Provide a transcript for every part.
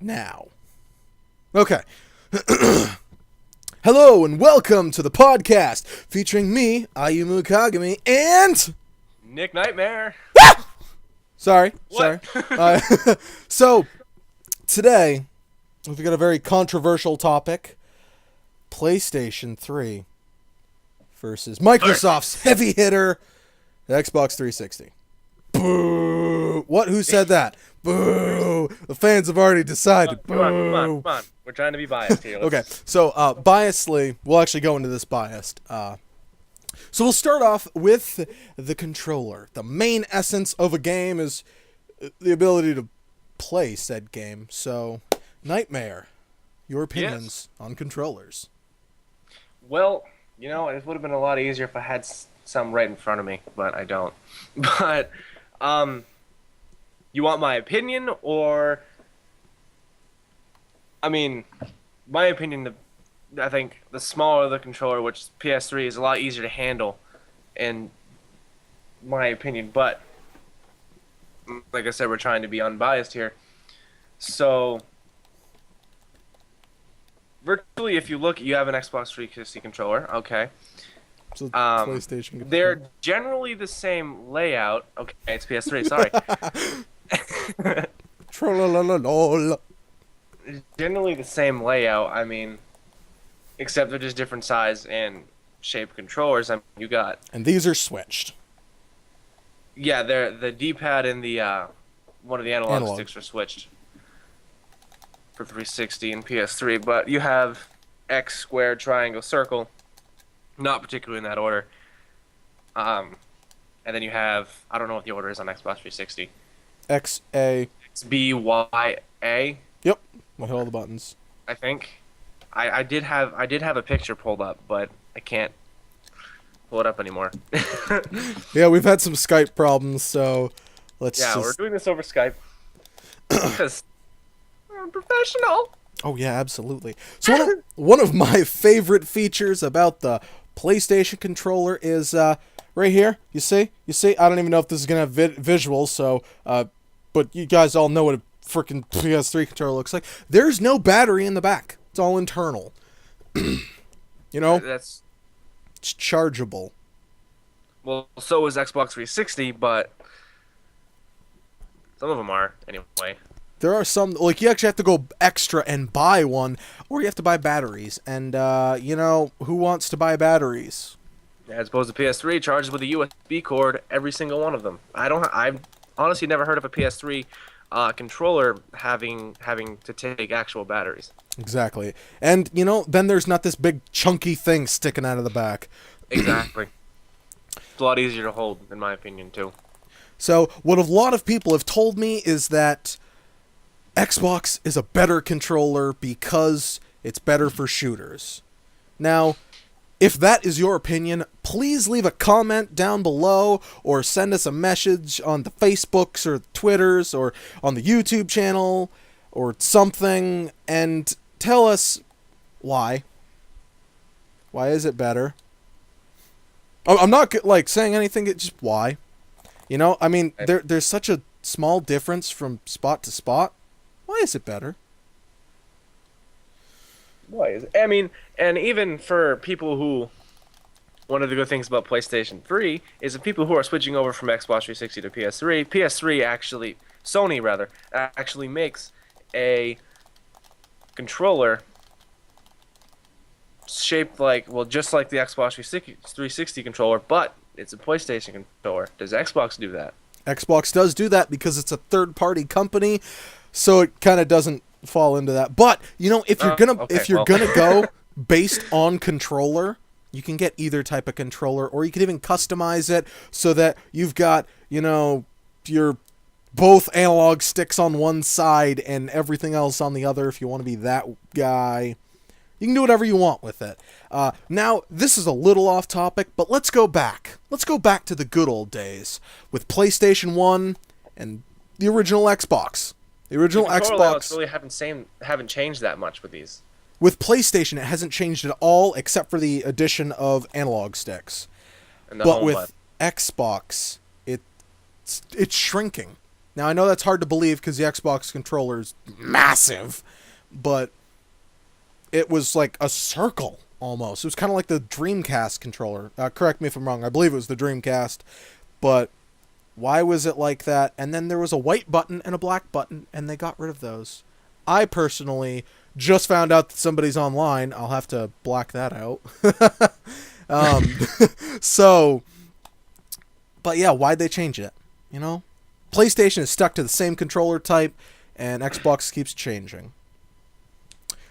now. Okay. Hello and welcome to the podcast featuring me, Ayumu Kagami, and... Knightmare. Sorry. What? So, today, we've got a very controversial topic. PlayStation 3 versus Microsoft's heavy hitter, Xbox 360. Boo! What? Who said that? Boo! The fans have already decided. Boo! Come on. We're trying to be biased here. Okay, so biasly, we'll actually go into this biased. So we'll start off with the controller. The main essence of a game is the ability to play said game. So, Knightmare, your opinions on controllers? Well, it would have been a lot easier if I had some right in front of me, but I don't. But, you want my opinion, or... I mean, my opinion, I think the smaller the controller, which PS3 is a lot easier to handle, in my opinion. But, like I said, we're trying to be unbiased here. So, virtually, if you look, you have an Xbox 360 controller, okay. So PlayStation controller. They're generally the same layout. Okay, it's PS3, sorry. Trollololol. Generally the same layout, except they're just different size and shape controllers. You got. And these are switched. Yeah, they're the D-pad and the one of the analog sticks are switched for 360 and PS3. But you have X, square, triangle, circle, not particularly in that order. And then you have, I don't know what the order is on Xbox 360. X, A. It's B, Y, A. Yep. We'll hit all the buttons. I think. I did have a picture pulled up, but I can't pull it up anymore. Yeah, we've had some Skype problems, so let's we're doing this over Skype because I'm professional. Oh yeah, absolutely. So one of my favorite features about the PlayStation controller is right here. You see? I don't even know if this is gonna have visuals, so but you guys all know what a freaking PS3 controller looks like. There's no battery in the back. It's all internal. It's chargeable. Well, so is Xbox 360, but some of them are anyway. There are some, like, you actually have to go extra and buy one, or you have to buy batteries. And who wants to buy batteries? As opposed to PS3, charges with a USB cord, every single one of them. I've honestly never heard of a PS3 controller having to take actual batteries. Exactly. And, then there's not this big chunky thing sticking out of the back. Exactly. It's a lot easier to hold, in my opinion, too. So, what a lot of people have told me is that Xbox is a better controller because it's better for shooters. Now, if that is your opinion, please leave a comment down below or send us a message on the Facebooks or Twitters or on the YouTube channel or something and tell us why. Why is it better? I'm not saying anything, it's just why. There's such a small difference from spot to spot. Why is it better? Why is it? And even for people who, one of the good things about PlayStation 3 is that people who are switching over from Xbox 360 to PS3 Sony actually makes a controller shaped just like the Xbox 360 controller, but it's a PlayStation controller. Does Xbox do that? Xbox does do that because it's a third-party company, so it kind of doesn't fall into that. But if you're gonna go based on controller, you can get either type of controller, or you can even customize it so that you've got your both analog sticks on one side and everything else on the other. If you want to be that guy, you can do whatever you want with it. Now, this is a little off topic, but let's go back. Let's go back to the good old days with PlayStation 1 and the original Xbox. The original Xbox really haven't changed that much with these. With PlayStation, it hasn't changed at all except for the addition of analog sticks. And the but home with button. Xbox, it's shrinking. Now, I know that's hard to believe because the Xbox controller is massive, but it was like a circle almost. It was kind of like the Dreamcast controller. Correct me if I'm wrong. I believe it was the Dreamcast, but why was it like that? And then there was a white button and a black button, and they got rid of those. I personally just found out that somebody's online. I'll have to black that out. So, but yeah, why'd they change it? You know? PlayStation is stuck to the same controller type, and Xbox keeps changing.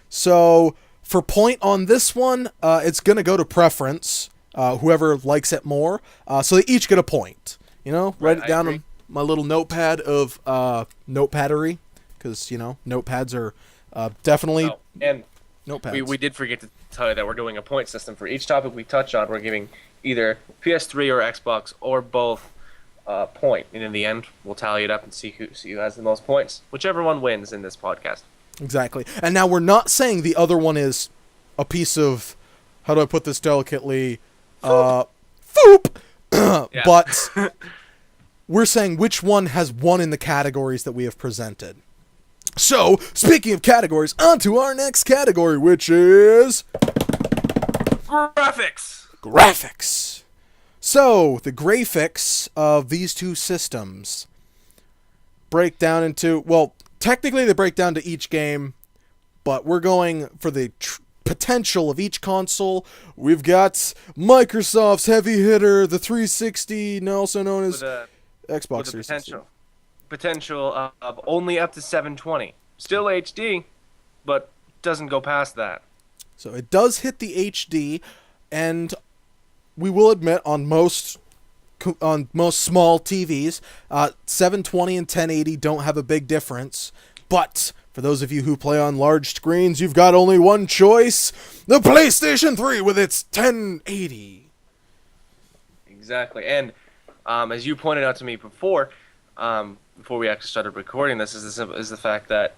So, for point on this one, it's going to go to preference, whoever likes it more. So they each get a point. You know, write it down on my little notepad of notepadery, because, you know, notepads are definitely and notepads. We did forget to tell you that we're doing a point system for each topic we touch on. We're giving either PS3 or Xbox or both point, and in the end, we'll tally it up and see who has the most points. Whichever one wins in this podcast. Exactly. And now we're not saying the other one is a piece of, how do I put this delicately, foop! Yeah. But we're saying which one has won in the categories that we have presented. So, speaking of categories, on to our next category, which is... Graphics. So, the graphics of these two systems break down into... Well, technically they break down to each game, but we're going for the potential of each console. We've got Microsoft's heavy hitter, the 360, also known as Xbox 360. Potential of only up to 720. Still HD, but doesn't go past that. So it does hit the HD, and we will admit on most small TVs, 720 and 1080 don't have a big difference. But for those of you who play on large screens, you've got only one choice: the PlayStation 3 with its 1080. Exactly, and as you pointed out to me before we actually started recording this, is the fact that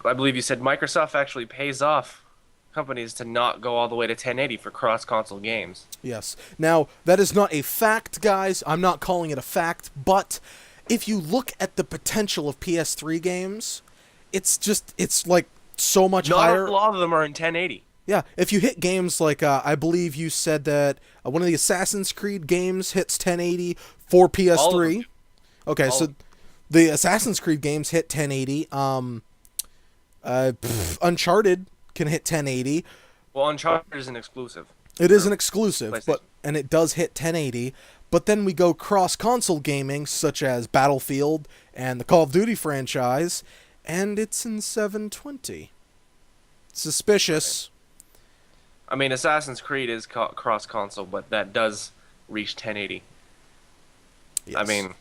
I believe you said Microsoft actually pays off companies to not go all the way to 1080 for cross-console games. Yes. Now, that is not a fact, guys. I'm not calling it a fact, but if you look at the potential of PS3 games, it's like so much higher. Not a lot of them are in 1080. Yeah, if you hit games like, I believe you said that one of the Assassin's Creed games hits 1080 for PS3. Okay, so the Assassin's Creed games hit 1080. Uncharted can hit 1080. Well, Uncharted is an exclusive. It is an exclusive, and it does hit 1080. But then we go cross-console gaming, such as Battlefield and the Call of Duty franchise, and it's in 720. Suspicious. I mean, Assassin's Creed is cross-console, but that does reach 1080. Yes. I mean,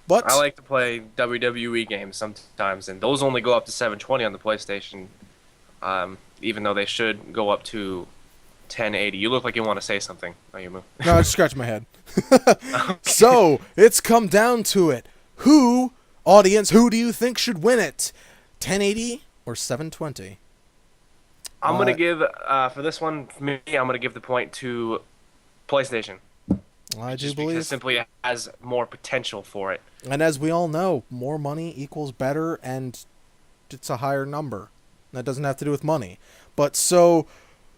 but I like to play WWE games sometimes, and those only go up to 720 on the PlayStation, even though they should go up to 1080. You look like you want to say something, Ayumu. No, I just scratched my head. So, it's come down to it. Audience, who do you think should win it? 1080 or 720? I'm going to give, for this one, for me, I'm going to give the point to PlayStation. I do just believe. Because simply it has more potential for it. And as we all know, more money equals better, and it's a higher number. That doesn't have to do with money. But so...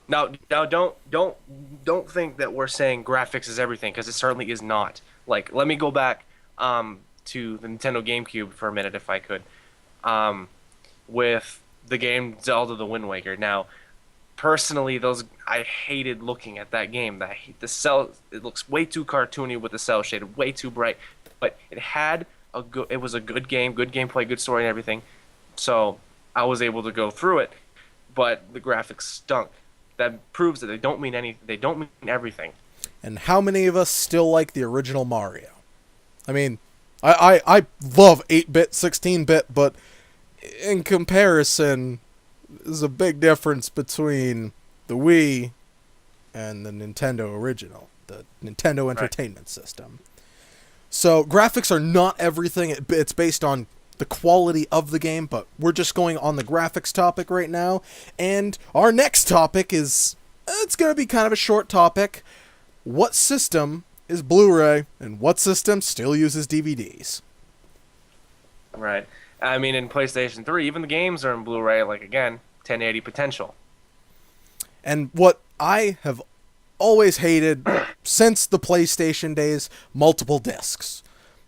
Now, don't think that we're saying graphics is everything, because it certainly is not. Like, let me go back to the Nintendo GameCube for a minute, if I could, with the game Zelda: The Wind Waker. Now, personally, I hated looking at that game. The cell, it looks way too cartoony with the cell shaded, way too bright. But it was a good game, good gameplay, good story, and everything. So I was able to go through it, but the graphics stunk. That proves that they don't mean anything. They don't mean everything. And how many of us still like the original Mario? I mean, I love 8-bit, 16-bit, but in comparison, there's a big difference between the Wii and the Nintendo original, the Nintendo Entertainment System. So graphics are not everything. It's based on the quality of the game, but we're just going on the graphics topic right now. And our next topic it's going to be kind of a short topic. What system is Blu-ray, and what system still uses DVDs? Right. I mean, in PlayStation 3, even the games are in Blu-ray, like, again, 1080 potential. And what I have always hated since the PlayStation days, multiple discs.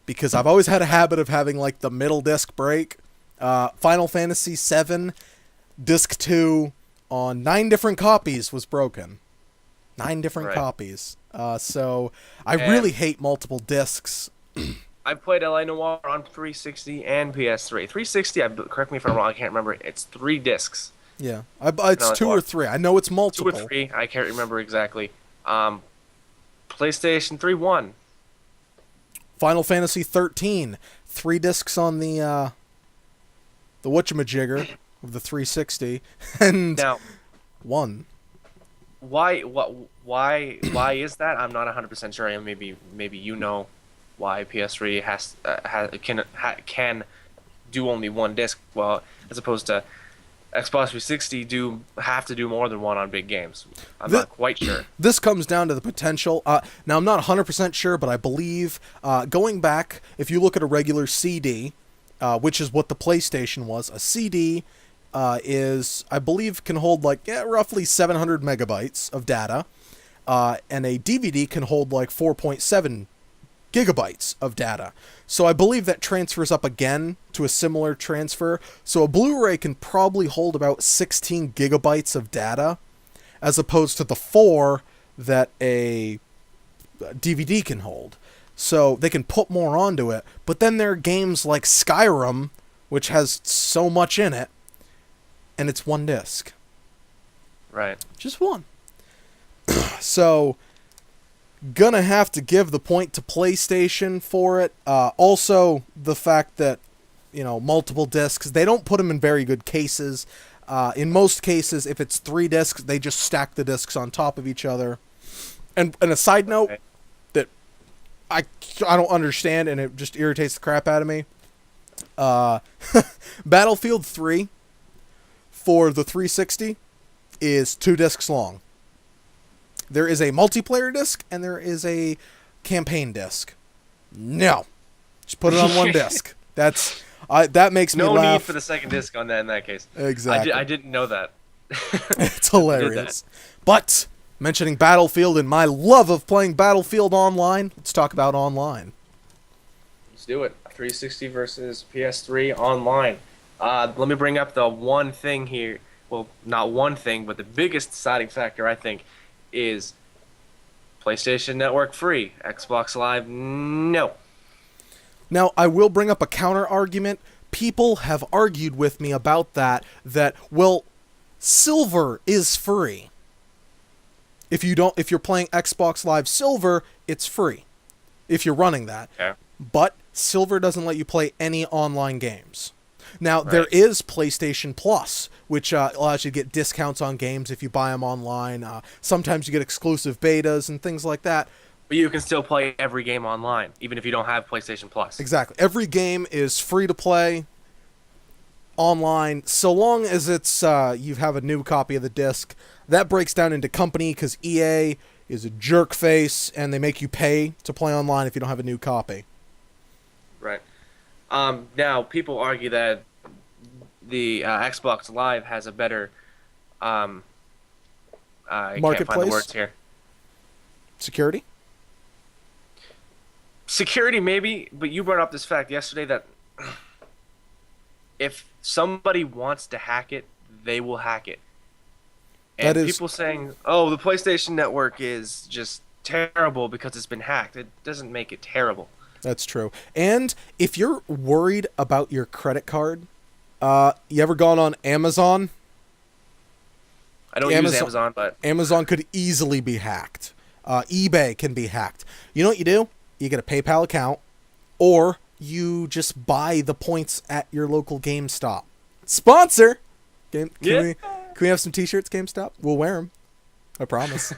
Because I've always had a habit of having, like, the middle disc break. Final Fantasy VII, disc 2, on 9 different copies was broken. 9 different copies. So I really hate multiple discs. I played LA Noire on 360 and PS3. 360, correct me if I'm wrong, I can't remember. It's 3 discs. Yeah, it's 2 or 3. I know it's multiple. 2 or 3, I can't remember exactly. PlayStation 3 1. Final Fantasy 13, 3 discs on the whatchamajigger of the 360, and now, 1. Why is that? I'm not 100% sure. Maybe you know why PS3 can do only 1 disc, well, as opposed to Xbox 360 have to do more than 1 on big games. I'm not quite sure. This comes down to the potential. Now, I'm not 100% sure, but I believe, going back, if you look at a regular CD, which is what the PlayStation was, a CD is, I believe, can hold like roughly 700 megabytes of data, and a DVD can hold like 4.7 gigabytes of data. So I believe that transfers up again to a similar transfer. So a Blu-ray can probably hold about 16 gigabytes of data, as opposed to the 4 that a DVD can hold. So they can put more onto it. But then there are games like Skyrim, which has so much in it, and it's 1 disc. Right. Just 1. So gonna have to give the point to PlayStation for it. Also, the fact that, multiple discs, they don't put them in very good cases. In most cases, if it's 3 discs, they just stack the discs on top of each other. And a side note that I don't understand, and it just irritates the crap out of me. Battlefield 3 for the 360 is 2 discs long. There is a multiplayer disc, and there is a campaign disc. No. Just put it on 1 disc. That makes me laugh. No need for the second disc on that in that case. Exactly. I didn't know that. It's hilarious. But, mentioning Battlefield and my love of playing Battlefield online, let's talk about online. Let's do it. 360 versus PS3 online. Let me bring up the one thing here. Well, not one thing, but the biggest deciding factor, I think, is PlayStation Network free. Xbox Live, no. Now, I will bring up a counter argument. People have argued with me about that, well, Silver is free. If you're playing Xbox Live Silver, it's free. If you're running that. Yeah. But Silver doesn't let you play any online games. Now, there is PlayStation Plus, which allows you to get discounts on games if you buy them online. Sometimes you get exclusive betas and things like that. But you can still play every game online, even if you don't have PlayStation Plus. Exactly. Every game is free to play online, so long as it's you have a new copy of the disc. That breaks down into company, because EA is a jerk face, and they make you pay to play online if you don't have a new copy. Right. Now, people argue that the Xbox Live has a better I Marketplace? can't find the words here. Security? Security, maybe, but you brought up this fact yesterday that if somebody wants to hack it, they will hack it. And people saying, oh, the PlayStation Network is just terrible because it's been hacked. It doesn't make it terrible. That's true. And if you're worried about your credit card, you ever gone on Amazon? I don't use Amazon, but Amazon could easily be hacked. eBay can be hacked. You know what you do? You get a PayPal account, or you just buy the points at your local GameStop. Sponsor! Can we have some t-shirts, GameStop? We'll wear them. I promise.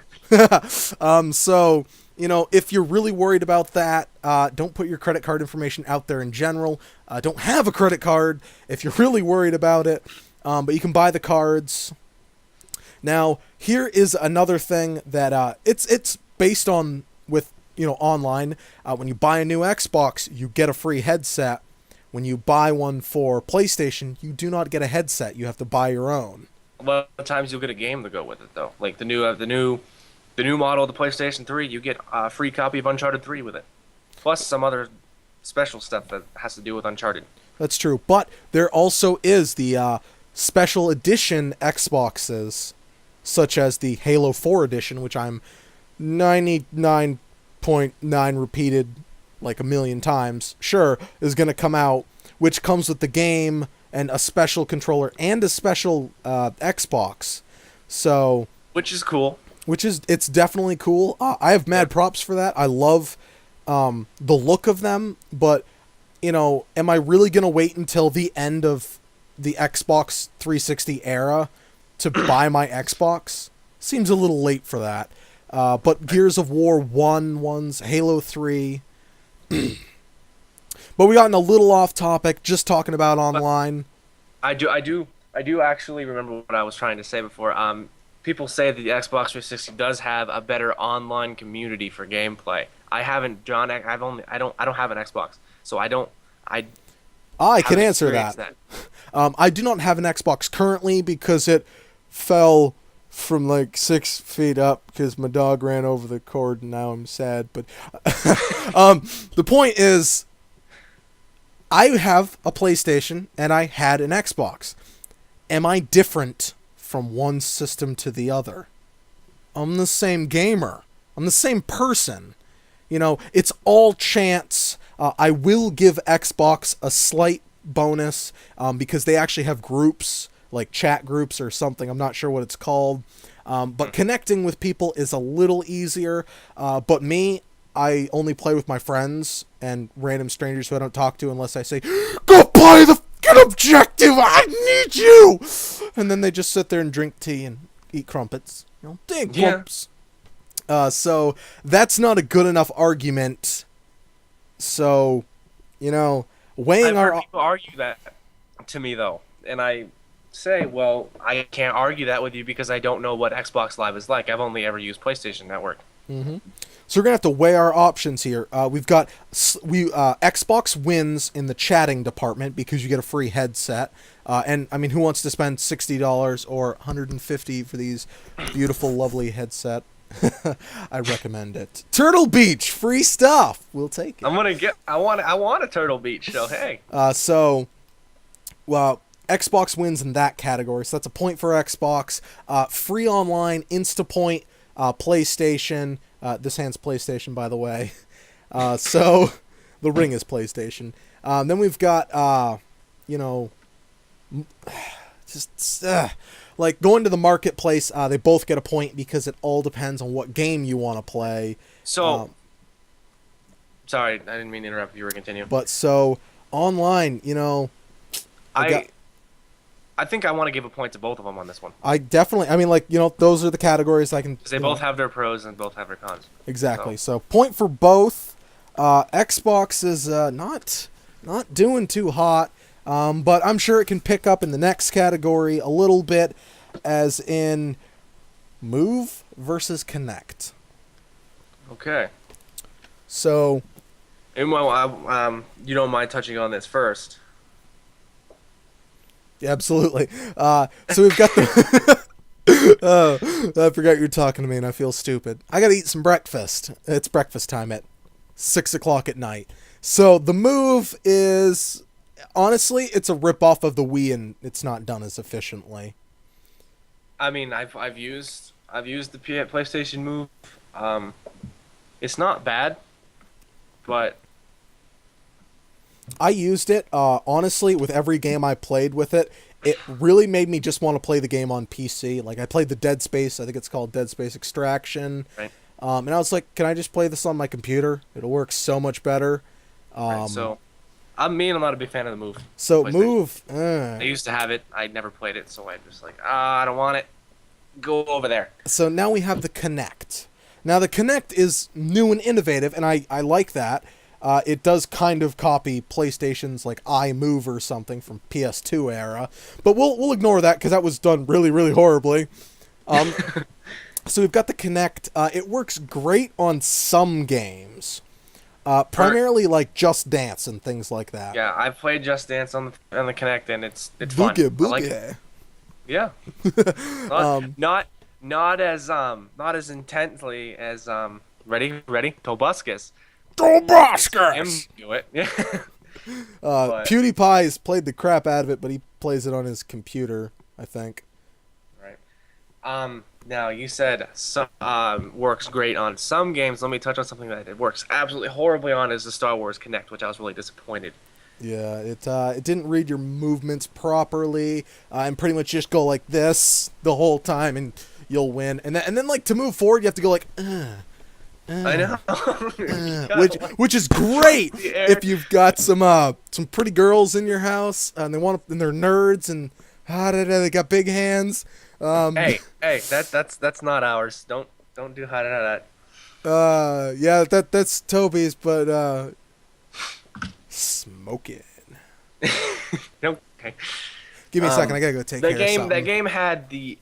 So, if you're really worried about that, don't put your credit card information out there in general. Don't have a credit card if you're really worried about it. But you can buy the cards. Now, here is another thing that it's based on with online. When you buy a new Xbox, you get a free headset. When you buy one for PlayStation, you do not get a headset. You have to buy your own. A lot of times you'll get a game to go with it though. Like the new model of the PlayStation 3, you get a free copy of Uncharted 3 with it. Plus some other special stuff that has to do with Uncharted. That's true. But there also is the special edition Xboxes, such as the Halo 4 edition, which I'm 99.9 repeated like a million times, sure, is going to come out, which comes with the game and a special controller and a special Xbox. So, which is cool. It's definitely cool. I have mad props for that. I love the look of them, but am I really going to wait until the end of the Xbox 360 era to buy my Xbox? Seems a little late for that. But Gears of War 1's Halo 3. But we gotten a little off topic, just talking about online. I do actually remember what I was trying to say before. People say that the Xbox 360 does have a better online community for gameplay. I haven't, John. I don't have an Xbox, so I can answer that. I do not have an Xbox currently because it fell from like 6 feet up because my dog ran over the cord and now I'm sad. But the point is, I have a PlayStation and I had an Xbox. Am I different from one system to the other? I'm the same gamer. I'm the same person. It's all chance. I will give Xbox a slight bonus because they actually have groups, like chat groups or something. I'm not sure what it's called. But connecting with people is a little easier. But me, I only play with my friends and random strangers who I don't talk to unless I say, go play the fucking objective, I need you! And then they just sit there and drink tea and eat crumpets. Dang crumps. So that's not a good enough argument. So, weighing I've heard people argue that to me though, and I say, well, I can't argue that with you because I don't know what Xbox Live is like. I've only ever used PlayStation Network. Mm-hmm. So we're gonna have to weigh our options here. We've got Xbox wins in the chatting department because you get a free headset. And I mean, who wants to spend $60 or $150 for these beautiful, lovely headset? I recommend it. Turtle Beach, free stuff. We'll take it. I want a Turtle Beach. So hey. Xbox wins in that category, so that's a point for Xbox. Free online, Instapoint, PlayStation. This hand's PlayStation, by the way. So the ring is PlayStation. Then we've got, like going to the marketplace. They both get a point because it all depends on what game you want to play. So, sorry, I didn't mean to interrupt. You were continuing. But so online, I think I want to give a point to both of them on this one. I definitely, those are the categories I can... Because they both have their pros and both have their cons. Exactly. So point for both. Xbox is not doing too hot, but I'm sure it can pick up in the next category a little bit, as in Move versus Kinect. Okay. So... And well, you don't mind touching on this first. Absolutely. So we've got the... I forgot you were talking to me and I feel stupid. I gotta eat some breakfast. It's breakfast time at 6 o'clock at night. So the Move is... Honestly, it's a rip-off of the Wii and it's not done as efficiently. I mean, I've used the PlayStation Move. It's not bad, but... I used it, honestly, with every game I played with it. It really made me just want to play the game on PC. Like, I played the Dead Space, I think it's called Dead Space Extraction. Right. And I was like, can I just play this on my computer? It'll work so much better. Right, so, I'm not a big fan of the Move. So, Move... I used to have it, I never played it, so I just like, I don't want it. Go over there. So, now we have the Kinect. Now, the Kinect is new and innovative, and I like that. It does kind of copy PlayStation's like iMove or something from PS2 era, but we'll ignore that because that was done really, really horribly. So we've got the Kinect. It works great on some games. Primarily like Just Dance and things like that. Yeah, I've played Just Dance on the Kinect, and it's fun. Boogie I like it. boogie. Yeah, not Um, not not as intensely as ready Tobuscus. Him Doboscus! do it. Yeah. But PewDiePie has played the crap out of it, but he plays it on his computer, I think. right. Now you said some works great on some games. Let me touch on something that it works absolutely horribly on is the Star Wars Kinect, which I was really disappointed. Yeah, it didn't read your movements properly, and pretty much just go like this the whole time, and you'll win. And then like to move forward, you have to go like, I know. which is great if you've got some pretty girls in your house and and they're nerds and they got big hands. Hey, that's not ours. Don't do that. Yeah, that's Toby's, but smoking. Okay. Give me a second. I gotta go take care of something. That game had the.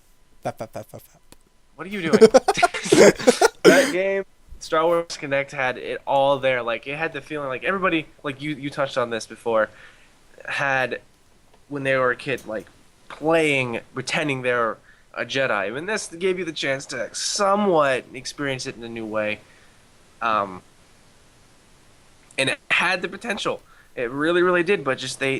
Fap, fap, fap, fap, fap. What are you doing? That game, Star Wars Connect, had it all there. Like it had the feeling like everybody, like you touched on this before, had when they were a kid, like playing, pretending they're a Jedi. And this gave you the chance to somewhat experience it in a new way. And it had the potential. It really, really did. But just they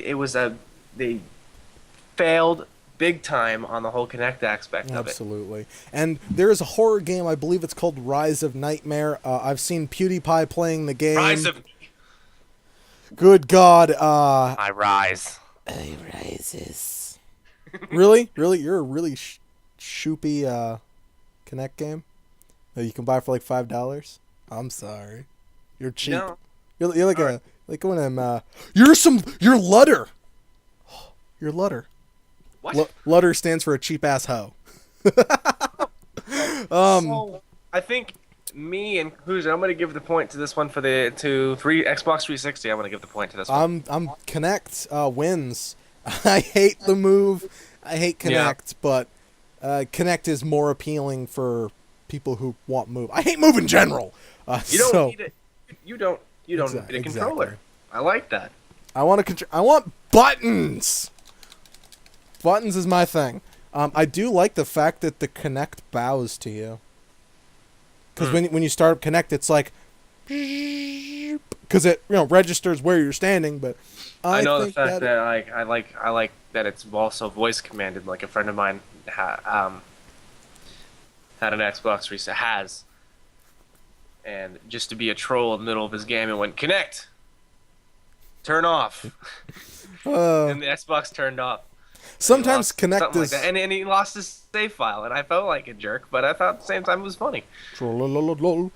failed big time on the whole Kinect aspect of it. Absolutely. And there is a horror game, I believe it's called Rise of Knightmare. I've seen PewDiePie playing the game. Rise of. Good God. I rise. I rises. Really? Really? You're a really shoopy Kinect game that you can buy for like $5? I'm sorry. You're cheap. No. You're like one of them. You're Lutter. You're Lutter. What? Lutter stands for a cheap ass hoe. So, I think me and Hoosier, I'm gonna give the point to this one for the Xbox 360. I'm gonna give the point to this one. I'm Kinect wins. I hate the move. I hate Kinect, but Kinect is more appealing for people who want move. I hate move in general. You don't need it. You don't need a controller. Exactly. I like that. I want buttons. Buttons is my thing. I do like the fact that the Kinect bows to you. Because when you start up Kinect, it's like, because it registers where you're standing. But I know the fact that I like that it's also voice commanded. Like a friend of mine had an Xbox 360 and just to be a troll in the middle of his game, it went Kinect, turn off, and the Xbox turned off. Sometimes Kinect is... Like that. And he lost his save file, and I felt like a jerk, but I thought at the same time it was funny. Alrighty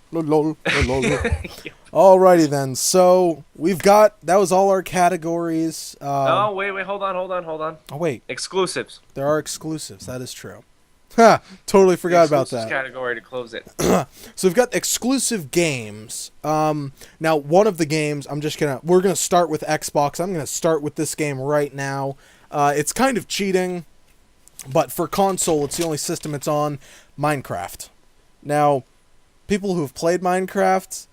then, so that was all our categories. Oh, wait, hold on. Oh, wait. Exclusives. There are exclusives, that is true. Ha! Totally forgot about that. Category to close it. So we've got exclusive games. Now, one of the games, we're gonna start with Xbox. I'm gonna start with this game right now. It's kind of cheating, but for console, it's the only system it's on, Minecraft. Now, people who have played Minecraft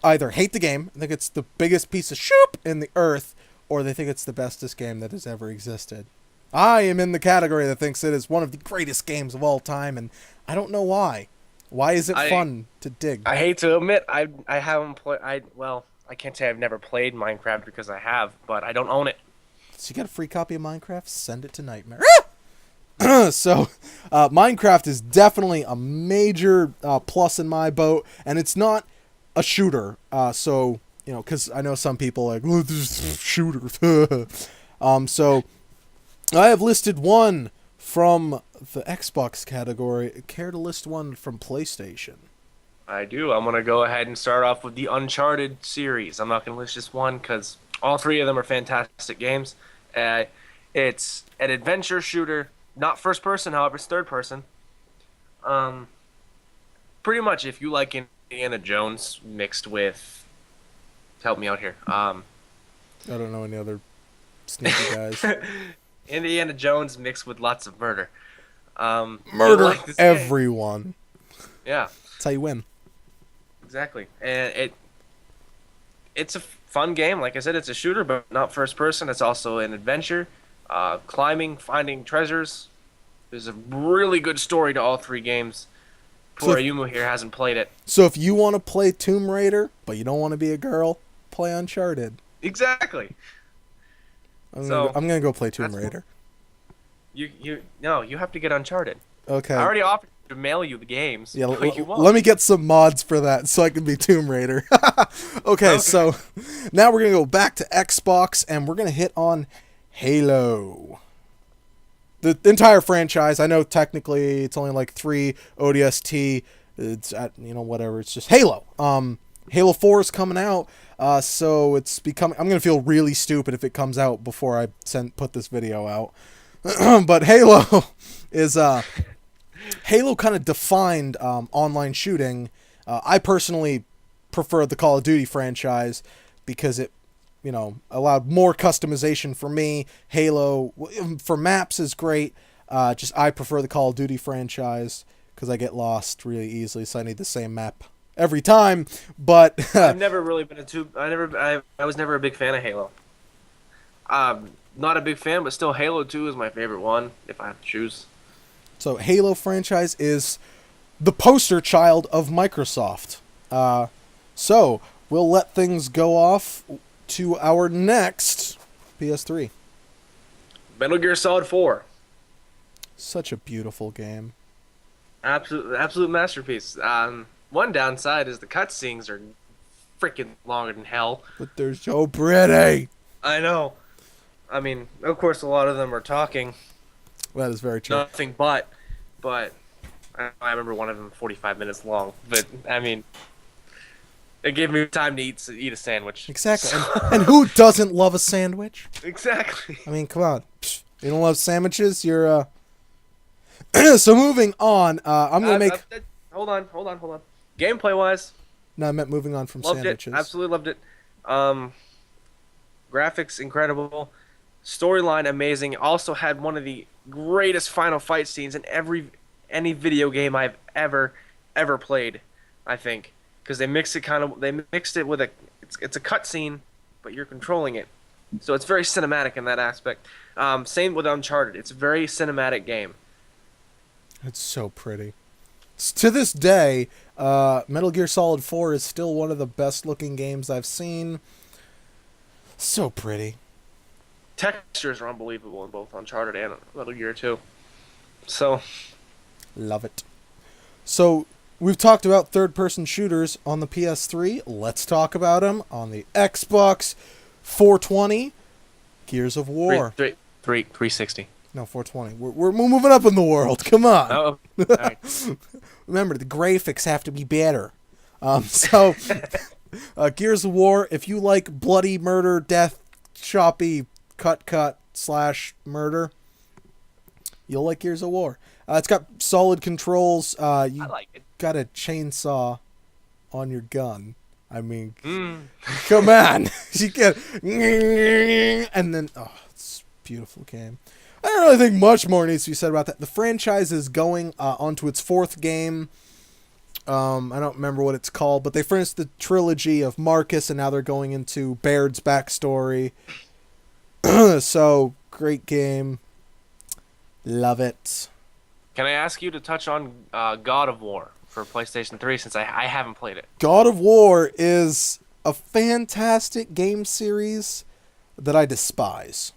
either hate the game, think it's the biggest piece of shoop in the earth, or they think it's the bestest game that has ever existed. I am in the category that thinks it is one of the greatest games of all time, and I don't know why. Why is it fun to dig? I hate to admit, I haven't played... I can't say I've never played Minecraft because I have, but I don't own it. So you got a free copy of Minecraft? Send it to Knightmare. So, Minecraft is definitely a major plus in my boat, and it's not a shooter. So, because I know some people are like, oh, this is shooters. So, I have listed one from the Xbox category. Care to list one from PlayStation? I do. I'm going to go ahead and start off with the Uncharted series. I'm not going to list just one because all three of them are fantastic games. It's an adventure shooter, not first person, however, it's third person. Pretty much if you like Indiana Jones mixed with... Help me out here. I don't know any other sneaky guys. Indiana Jones mixed with lots of murder. Murder like this game. everyone. Yeah, That's how you win. exactly. And it's a fun game. Like I said, it's a shooter, but not first person. It's also an adventure, climbing, finding treasures. There's a really good story to all three games. So Poor Ayumu here hasn't played it. So if you want to play Tomb Raider, but you don't want to be a girl, play Uncharted. Exactly. I'm So gonna go play Tomb that's Raider. you have to get Uncharted. Okay. I already offered to mail you the games. Yeah, but you won't. let me get some mods for that so I can be Tomb Raider. Okay, so now we're gonna go back to Xbox and we're gonna hit on Halo. The entire franchise. I know technically it's only like 3 ODST. It's at whatever. It's just Halo. Halo 4 is coming out. So it's becoming. I'm gonna feel really stupid if it comes out before I put this video out. But Halo is Halo kind of defined online shooting. I personally prefer the Call of Duty franchise because it allowed more customization for me. Halo for maps is great. Just I prefer the Call of Duty franchise because I get lost really easily, so I need the same map every time. But I've never really been I was never a big fan of Halo. Not a big fan, but still Halo 2 is my favorite one if I have to choose. So Halo franchise is the poster child of Microsoft. So we'll let things go off to our next PS3. Metal Gear Solid 4. Such a beautiful game. Absolute masterpiece. One downside is the cutscenes are freaking longer than hell. But they're so pretty. I know. I mean, of course, a lot of them are talking. That is very true. Nothing but I remember one of them 45 minutes long. But I mean, it gave me time to eat a sandwich. Exactly. And who doesn't love a sandwich? Exactly. I mean, come on. You don't love sandwiches? You're So moving on, I'm gonna make. Hold on. Gameplay wise, No, I meant moving on from loved sandwiches. it. Absolutely loved it. Graphics incredible, storyline amazing. Also had one of the greatest final fight scenes in any video game I've ever played. I think because they mixed it with it's a cutscene, but you're controlling it, so it's very cinematic in that aspect. Same with Uncharted. It's a very cinematic game. It's so pretty. To this day, Metal Gear Solid 4 is still one of the best looking games I've seen. So pretty. Textures are unbelievable in both Uncharted and Metal Gear 2. So, love it. So, we've talked about third-person shooters on the PS3. Let's talk about them on the Xbox 420. Gears of War. 360. No, 420. We're moving up in the world. Come on. Oh, all right. Remember, the graphics have to be better. Gears of War, if you like bloody murder, death, choppy, cut, / murder, you'll like Gears of War. It's got solid controls. I like it. Got a chainsaw on your gun. I mean, come on. You get... And then, it's a beautiful game. I don't really think much more needs to be said about that. The franchise is going onto its 4th game. I don't remember what it's called, but they finished the trilogy of Marcus, and now they're going into Baird's backstory. So, great game. Love it. Can I ask you to touch on God of War for PlayStation 3 since I haven't played it? God of War is a fantastic game series that I despise.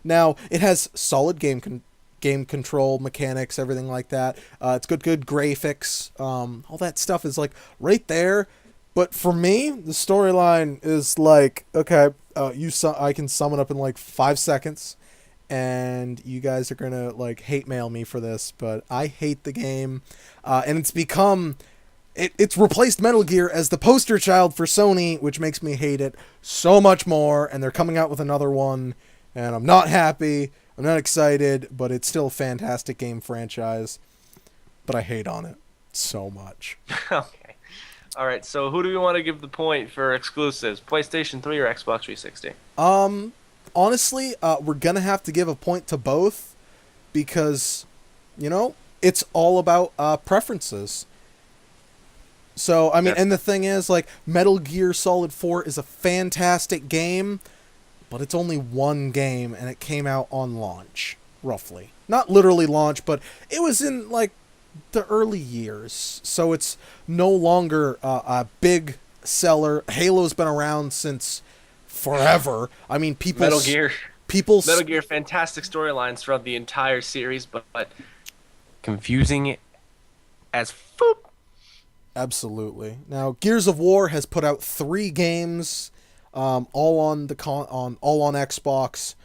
Now, it has solid game control mechanics, everything like that. It's good graphics. All that stuff is like right there. But for me, the storyline is like, okay, I can sum it up in like 5 seconds, and you guys are gonna like hate mail me for this, but I hate the game, and it's become. It's replaced Metal Gear as the poster child for Sony, which makes me hate it so much more. And they're coming out with another one. And I'm not happy, I'm not excited, but it's still a fantastic game franchise. But I hate on it so much. Okay. All right, so who do we want to give the point for exclusives? PlayStation 3 or Xbox 360? Honestly, we're going to have to give a point to both because You know, it's all about preferences. So, I mean, Def- and the thing is, like, Metal Gear Solid 4 is a fantastic game, but it's only one game, and it came out on launch, roughly. Not literally launch, but it was in, like, the early years. So it's no longer a big seller. Halo's been around since forever. I mean, Metal Gear. people's Metal Gear, fantastic storylines throughout the entire series, but confusing as foop. absolutely. Now, Gears of War has put out 3 games, all on all on Xbox.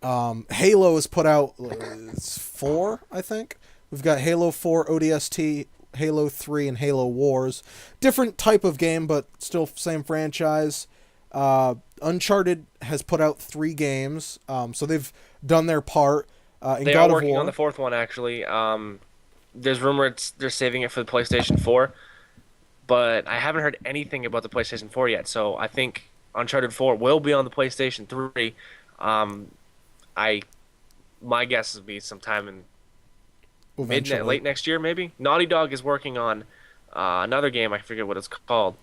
Halo has put out 4, I think. We've got Halo 4 ODST, Halo 3, and Halo Wars. Different type of game, but still same franchise. Uncharted has put out 3 games, so they've done their part. In They God are of working War, on the fourth one actually. There's rumor they're saving it for the PlayStation 4, but I haven't heard anything about the PlayStation 4 yet. So I think Uncharted 4 will be on the PlayStation 3. Um, I my guess would be sometime in eventually. late next year maybe. Naughty Dog is working on another game. I forget what it's called.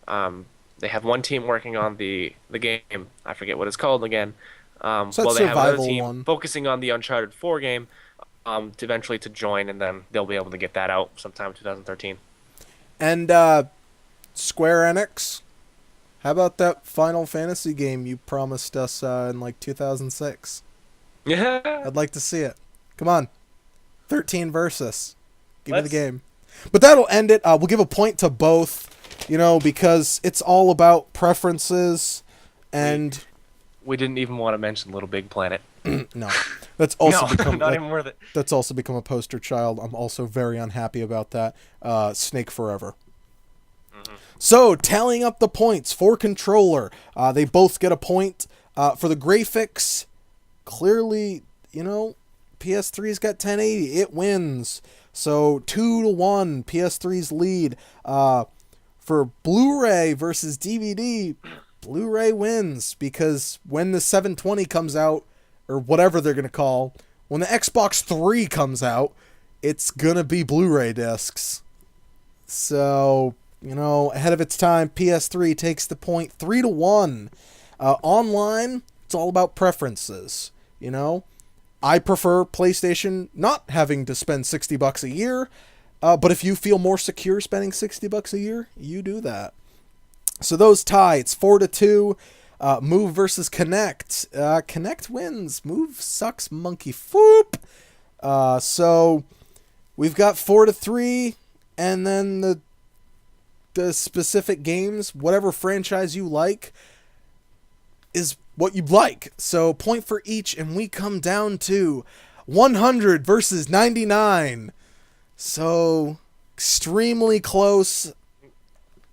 They have one team working on the game. I forget what it's called again. So Well, that's they have another survival team one. focusing on the Uncharted 4 game, to eventually to join, and then they'll be able to get that out sometime in 2013. And Square Enix, how about that Final Fantasy game you promised us in like 2006? Yeah, I'd like to see it. Come on, 13 versus. Give me the let's. game. But that'll end it. We'll give a point to both, because it's all about preferences. And We didn't even want to mention Little Big Planet. no, that's also No, become not even worth it. that's also become a poster child. I'm also very unhappy about that. Snake Forever. So, tallying up the points for controller, they both get a point. For the graphics, clearly, PS3's got 1080. It wins. So, 2-1, PS3's lead. For Blu-ray versus DVD, Blu-ray wins because when the 720 comes out, or whatever they're going to call, when the Xbox 3 comes out, it's going to be Blu-ray discs. So, ahead of its time, PS3 takes the point 3-1. Online, it's all about preferences. I prefer PlayStation not having to spend $60 a year, but if you feel more secure spending $60 a year, you do that. So those tie. It's 4-2. Move versus Connect. Connect wins. Move sucks. Monkey foop. So we've got 4-3, and then the specific games, whatever franchise you like, is what you like. So point for each, and we come down to 100 versus 99. So extremely close,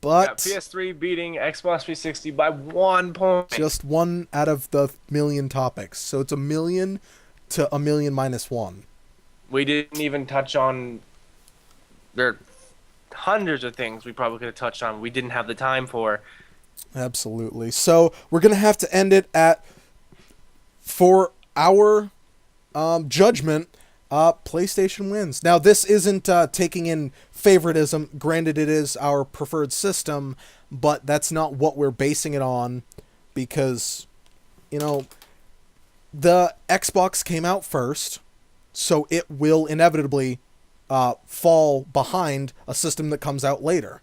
but PS3 beating Xbox 360 by 1 point. just one out of the million topics. So it's a million to a million minus one. We didn't even touch on. There are hundreds of things we probably could have touched on. We didn't have the time for. Absolutely. So we're gonna have to end it for our judgment. PlayStation wins. Now this isn't taking in favoritism. Granted, it is our preferred system, but that's not what we're basing it on, because the Xbox came out first, so it will inevitably fall behind a system that comes out later,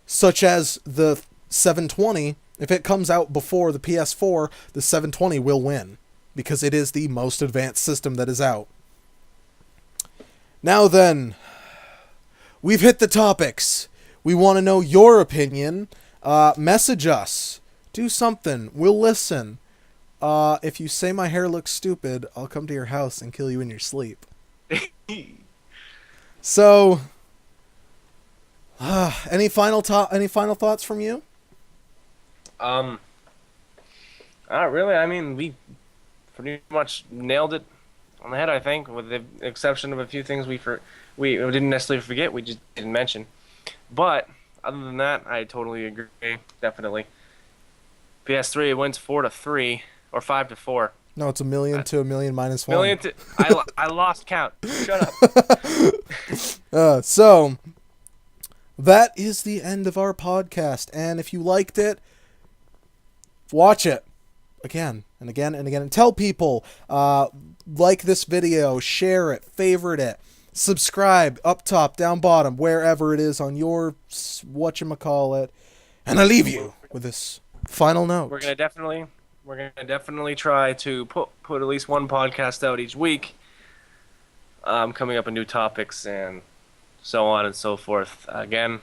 such as the 720. If it comes out before the PS4, the 720 will win because it is the most advanced system that is out. Now then, we've hit the topics. We want to know your opinion. Message us. Do something. We'll listen. If you say my hair looks stupid, I'll come to your house and kill you in your sleep. So, any final thoughts from you? Not really. I mean, we pretty much nailed it on the head, I think, with the exception of a few things we didn't necessarily forget. We just didn't mention. But other than that, I totally agree. Definitely. PS3 wins 4-3 or 5-4. No, it's 1,000,000 to 1,000,000 minus 1. Million to, I lost count. Shut up. So, that is the end of our podcast. And if you liked it, watch it again and again and again. And tell people, like this video, share it, favorite it, subscribe, up top, down bottom, wherever it is on your whatchamacallit. And I leave you with this final note. We're gonna definitely try to put at least one podcast out each week. Coming up with new topics and so on and so forth. Again,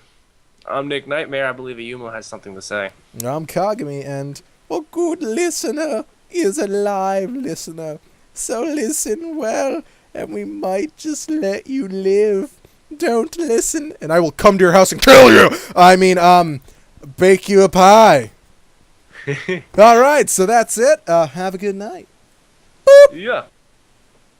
I'm Nick Knightmare. I believe Ayumu has something to say. I'm Kagami, and a good listener is a live listener. So listen well, and we might just let you live. Don't listen, and I will come to your house and kill you! Bake you a pie. Alright, so that's it. Have a good night. Boop. Yeah.